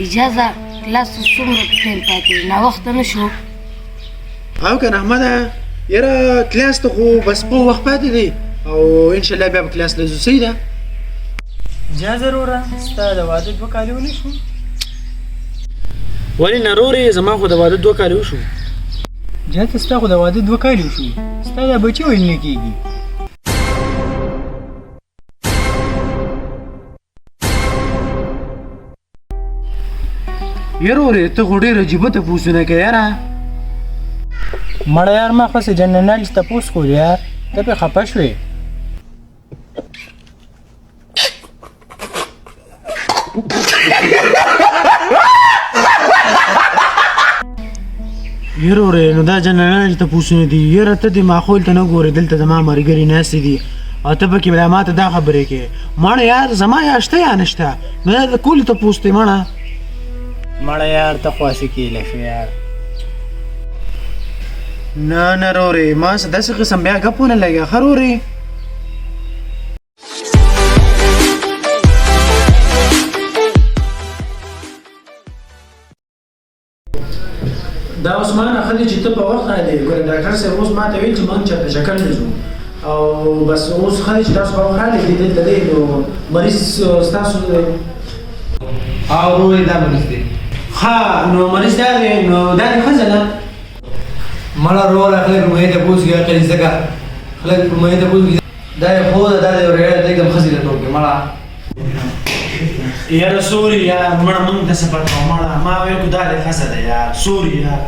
اجازه کلاس څومره ټایم پاتې ناوخته نه شو او کنه احمده یاره کلاس ته خو بس په وخت پاتې دی او ان شاء الله بیا به کلاس له ځو صحیح ده اجازه وروره ستا د واده 2 کالي ونه شو ولې نه رورې زما خو د واده 2 کالي وشو جهته ستا خو د واده 2 کالي وشو ستا دا بچي ولې نه کېږي یاره ورې ته خو ډېر عجیبه تپوسونه کوې یاره مړه یار ما خو جنرال تپوس کو یار ته په خپه شوې یاره ورې نو دا جنرال تپوسونه دي یاره ته دې ماحول ته نه ګورې دلته زما ملګري ناستې دي او ته پکې بیا ماته دا خبرې کوې ماړه یار زما یا شته یا نشته نو دا د کولې تپوس دی ماړه مړه یار ته خواسې کېله شو یار نه نه رورې ما څه داسې قسم بیا ګپ ونه لګیا ښه رورې دا عثمانه ښه دی چې ته په وخت راغلې ګوره ډاکټر صاحب اوس ما ته ویل چې موږ چېرته چکر نه ځو او بس اوس ښه دی چې تاسو په وخت راغلې دي دلته دی نو مریض ستاسو دی او رورې دا مریض دی ښه نو مریض دا دی نو دا دې ښځه ده مړه روره خلک په مهیته پوس کې عقل زګه خلک په مهیته پوس کې دا خو دا دی ورې دا کوم خزي له ټوکې مړه یاره سوري یار مړه موږ د سفر کوو مړه ما ویل کو دا دې ښځه ده یار سوري یار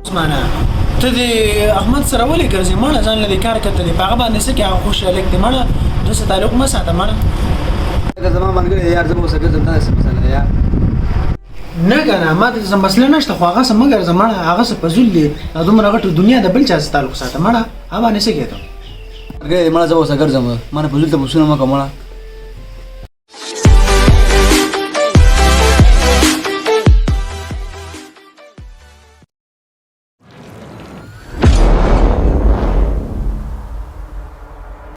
عثمانه ته د احمد سره ولې ګرځې مړه ځان له دې کار کته دی په هغه باندې څه کې هغه خوشحالک دی مړه دوسه تعلق مه ساته مړه که زما ملګری یار زما سره ګرځم دا څه مسله ده یار نه کنه ما ته څه مسله نشته خو هغه څه مه ګرځه مړه هغه څه په زول دی دا دومره غټه دنیا د بل چا سره تعلق ساته مړه هغه باندې څه کېده مړه زما سره ګرځم ما نه په زول ته پوښتنه مه کوه مړه